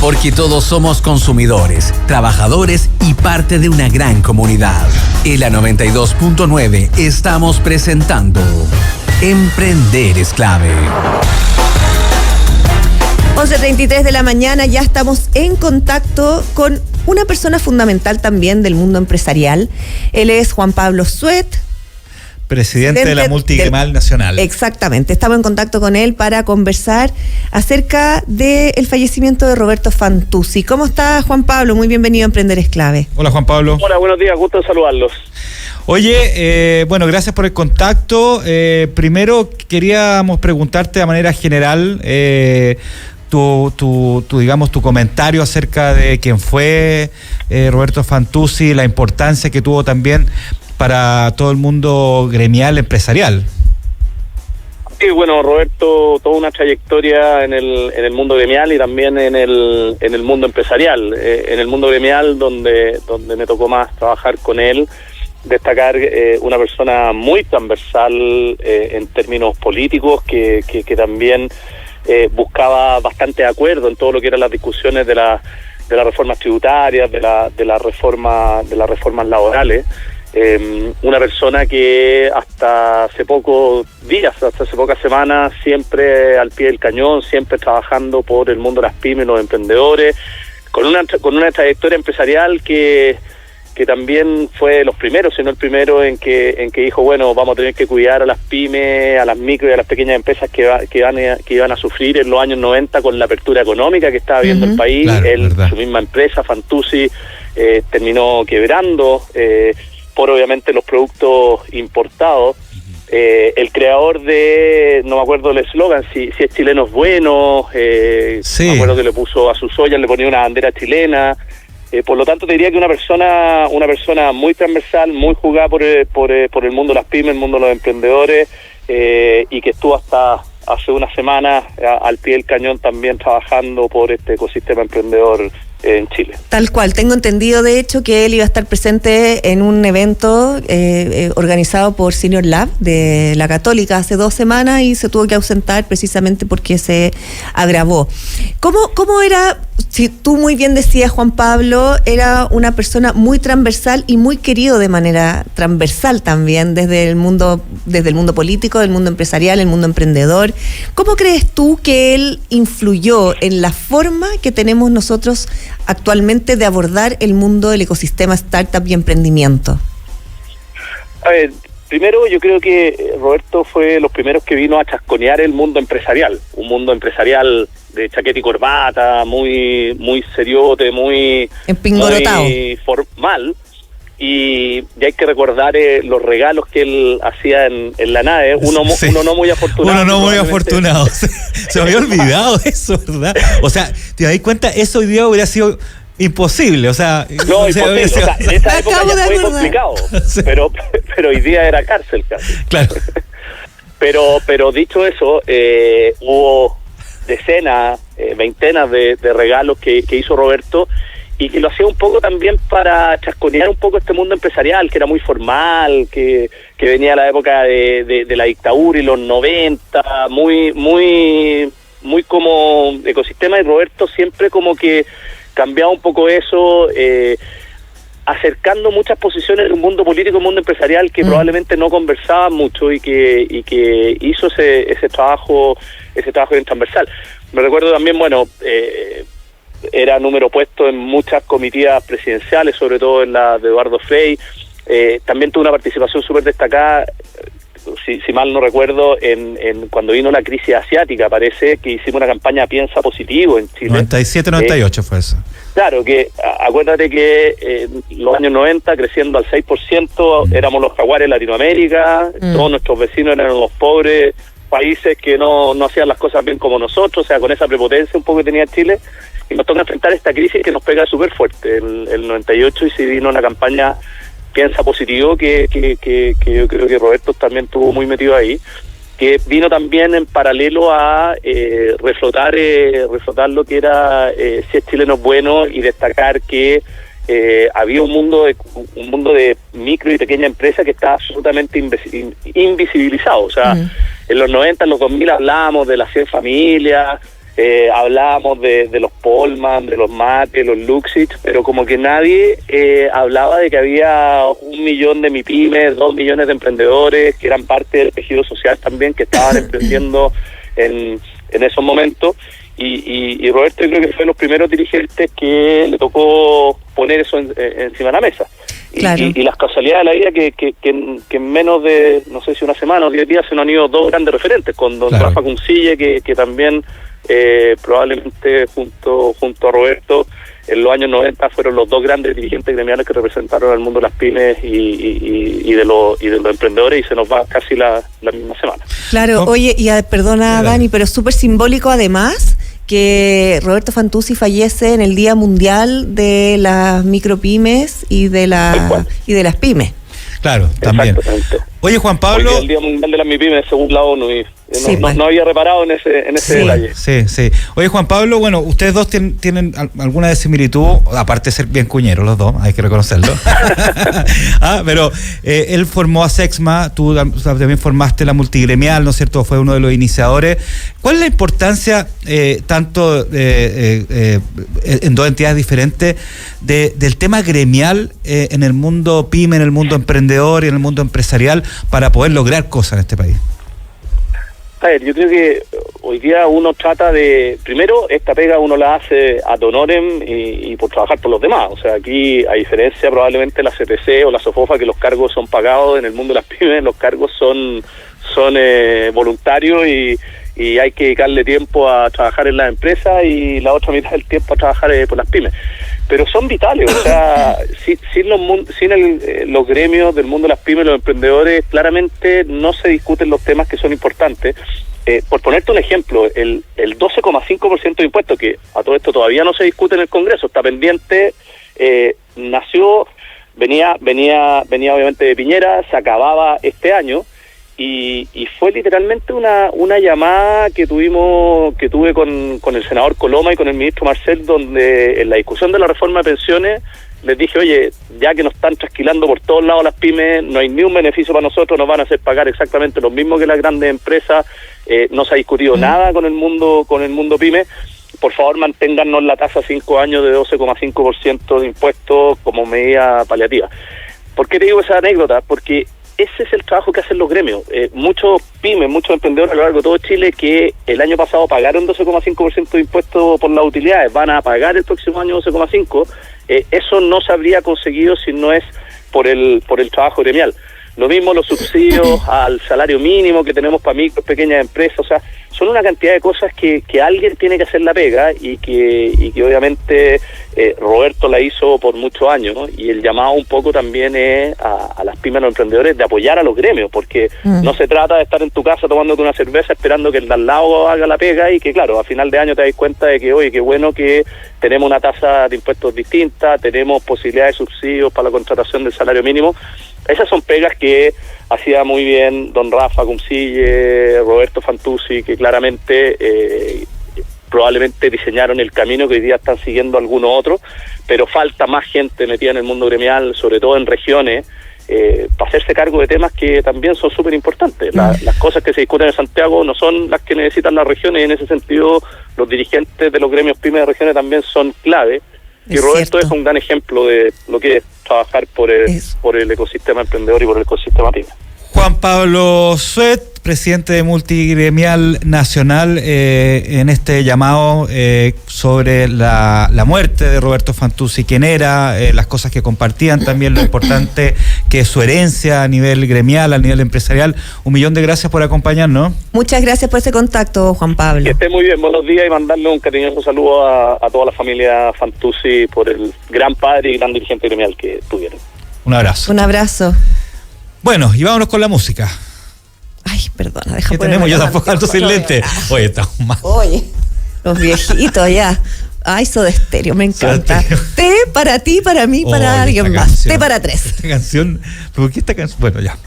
Porque todos somos consumidores, trabajadores y parte de una gran comunidad. En la 92.9 estamos presentando Emprender es Clave. 11:33 de la mañana, ya estamos en contacto con una persona fundamental también del mundo empresarial. Él es Juan Pablo Suet, presidente de la Multigremial Nacional. Exactamente, estamos en contacto con él para conversar acerca del fallecimiento de Roberto Fantuzzi. ¿Cómo está, Juan Pablo? Muy bienvenido a Emprender es Clave. Hola, Juan Pablo. Hola, buenos días, gusto de saludarlos. Oye, bueno, gracias por el contacto. Primero queríamos preguntarte de manera general tu comentario acerca de quién fue Roberto Fantuzzi, la importancia que tuvo también para todo el mundo gremial empresarial. Sí, bueno, Roberto, toda una trayectoria en el mundo gremial y también en el mundo empresarial. En el mundo gremial, donde me tocó más trabajar con él, destacar una persona muy transversal en términos políticos, que también buscaba bastante acuerdo en todo lo que eran las discusiones de las reformas tributarias, de las reformas laborales. Una persona que hasta hace pocos días, hasta hace pocas semanas, siempre al pie del cañón, siempre trabajando por el mundo de las pymes, los emprendedores, con una trayectoria empresarial que también fue de los primeros, si no el primero, en que dijo, bueno, vamos a tener que cuidar a las pymes, a las micro y a las pequeñas empresas que iban a sufrir en los años 90 con la apertura económica que estaba viendo el país. Claro, su misma empresa, Fantuzzi, terminó quebrando por obviamente los productos importados. El creador de, no me acuerdo el eslogan, si es chileno es bueno, sí. Me acuerdo que le puso a sus ollas, le ponía una bandera chilena. Por lo tanto, te diría que una persona muy transversal, muy jugada por el mundo de las pymes, el mundo de los emprendedores, y que estuvo hasta hace una semana al pie del cañón también trabajando por este ecosistema emprendedor en Chile. Tal cual, tengo entendido de hecho que él iba a estar presente en un evento organizado por Senior Lab de la Católica hace 2 semanas y se tuvo que ausentar precisamente porque se agravó. ¿Cómo era? Si tú muy bien decías, Juan Pablo, era una persona muy transversal y muy querido de manera transversal también desde el mundo político, del mundo empresarial, el mundo emprendedor. ¿Cómo crees tú que él influyó en la forma que tenemos nosotros actualmente de abordar el mundo del ecosistema startup y emprendimiento? A ver, primero yo creo que Roberto fue de los primeros que vino a chasconear el mundo empresarial, un mundo empresarial de chaqueta y corbata, muy seriote, muy formal, y hay que recordar los regalos que él hacía en la nave, uno no muy afortunado. Uno no muy afortunado, se me había olvidado eso, ¿verdad? O sea, te das cuenta, eso hoy día hubiera sido imposible, o sea... No, imposible, o sea, en esa época ya fue complicado, sí. pero hoy día era cárcel casi. Claro. Pero dicho eso, hubo decenas, veintenas de regalos que hizo Roberto, y que lo hacía un poco también para chasconear un poco este mundo empresarial, que era muy formal, que venía de la época de la dictadura y los 90, muy como ecosistema, y Roberto siempre como que cambiaba un poco eso, acercando muchas posiciones de un mundo político, un mundo empresarial que probablemente no conversaban mucho y que hizo ese trabajo bien transversal. Me recuerdo también, bueno, era número puesto en muchas comitivas presidenciales, sobre todo en la de Eduardo Frei. También tuvo una participación súper destacada, si mal no recuerdo, en cuando vino la crisis asiática. Parece que hicimos una campaña Piensa Positivo en Chile. 97-98 fue eso. Claro, que acuérdate que los años 90, creciendo al 6%, éramos los jaguares de Latinoamérica, todos nuestros vecinos eran los pobres países que no hacían las cosas bien como nosotros, o sea, con esa prepotencia un poco que tenía Chile, y nos toca enfrentar esta crisis que nos pega súper fuerte. El 98 y se vino una campaña Piensa Positivo que yo creo que Roberto también estuvo muy metido ahí, que vino también en paralelo a reflotar lo que era si es chileno es bueno, y destacar que había un mundo de micro y pequeña empresa que está absolutamente invisibilizado. O sea, en los 90, en los 2000 hablábamos de las 100 familias, hablábamos de los Polman, de los Mate, los Luxich, pero como que nadie hablaba de que había 1 millón de MIPYMES, 2 millones de emprendedores que eran parte del tejido social también, que estaban emprendiendo en esos momentos. Y Roberto, yo creo que fue de los primeros dirigentes que le tocó poner eso encima de la mesa. Claro. Y las casualidades de la vida que en menos de, no sé si una semana o 10 días se nos han ido 2 grandes referentes, con don Rafa Cuncille, que también probablemente junto a Roberto en los años 90 fueron los 2 grandes dirigentes gremiales que representaron al mundo de las pymes y de los emprendedores, y se nos va casi la misma semana. Claro, oye, y perdona Dani, pero es súper simbólico además que Roberto Fantuzzi fallece en el Día Mundial de las Micropymes y de las pymes. Claro, también. Oye, Juan Pablo. Hoy el Día Mundial de las MIPYMES según la ONU, y no había reparado en ese detalle. Sí. Oye, Juan Pablo, bueno, ustedes dos tienen alguna de similitud, aparte de ser bien cuñeros los dos, hay que reconocerlo. Pero él formó a Sexma, tú también formaste la multigremial, ¿no es cierto? Fue uno de los iniciadores. ¿Cuál es la importancia, tanto en 2 entidades diferentes, del tema gremial en el mundo pyme, en el mundo emprendedor y en el mundo empresarial para poder lograr cosas en este país? A ver, yo creo que hoy día uno trata de, primero, esta pega uno la hace ad honorem y por trabajar por los demás. O sea, aquí, a diferencia probablemente de la CPC o la SOFOFA, que los cargos son pagados, en el mundo de las pymes los cargos son voluntarios y hay que dedicarle tiempo a trabajar en las empresas y la otra mitad del tiempo a trabajar por las pymes. Pero son vitales, o sea, sin los gremios del mundo de las pymes, los emprendedores, claramente no se discuten los temas que son importantes. Por ponerte un ejemplo, el 12,5% de impuestos, que a todo esto todavía no se discute en el Congreso, está pendiente, venía obviamente de Piñera, se acababa este año, y fue literalmente una llamada que tuve con el senador Coloma y con el ministro Marcel, donde en la discusión de la reforma de pensiones les dije, oye, ya que nos están trasquilando por todos lados las pymes, no hay ni un beneficio para nosotros, nos van a hacer pagar exactamente lo mismo que las grandes empresas, no se ha discutido nada con el mundo pyme, por favor manténgannos la tasa 5 años de 12,5% de impuestos como medida paliativa. ¿Por qué te digo esa anécdota? Porque ese es el trabajo que hacen los gremios. Muchos pymes, muchos emprendedores a lo largo de todo Chile que el año pasado pagaron 12,5% de impuestos por las utilidades, van a pagar el próximo año 12,5%. Eso no se habría conseguido si no es por el trabajo gremial. Lo mismo los subsidios al salario mínimo que tenemos para micro, pequeñas empresas, o sea, son una cantidad de cosas que alguien tiene que hacer la pega y que obviamente Roberto la hizo por muchos años, ¿no? Y el llamado un poco también es a las pymes, a los emprendedores, de apoyar a los gremios, porque no se trata de estar en tu casa tomándote una cerveza esperando que el de al lado haga la pega y que, claro, a final de año te das cuenta de que, oye, qué bueno que tenemos una tasa de impuestos distinta, tenemos posibilidades de subsidios para la contratación del salario mínimo. Esas son pegas que hacía muy bien don Rafa Cuncille, Roberto Fantuzzi, que claramente probablemente diseñaron el camino que hoy día están siguiendo algunos otros, pero falta más gente metida en el mundo gremial, sobre todo en regiones, para hacerse cargo de temas que también son súper importantes. Las cosas que se discuten en Santiago no son las que necesitan las regiones, y en ese sentido los dirigentes de los gremios pymes de regiones también son clave. Y Roberto es un gran ejemplo de lo que es trabajar por el ecosistema emprendedor y por el ecosistema pyme. Juan Pablo Suet, presidente de Multigremial Nacional, en este llamado sobre la muerte de Roberto Fantuzzi, quién era, las cosas que compartían, también lo importante que es su herencia a nivel gremial, a nivel empresarial. 1.000.000 de gracias por acompañarnos. Muchas gracias por ese contacto, Juan Pablo. Que esté muy bien, buenos días, y mandarle un cariñoso saludo a toda la familia Fantuzzi por el gran padre y gran dirigente gremial que tuvieron. Un abrazo. Un abrazo. Bueno, y vámonos con la música. Ay, perdona, deja ¿Qué tenemos? Yo tampoco ando sin lente. Oye, estamos mal. Oye, los viejitos ya. Ay, Soda Stereo, me encanta. Té para ti, para mí, para alguien más. Té para 3. Esta canción, ¿por qué esta canción? Bueno, ya.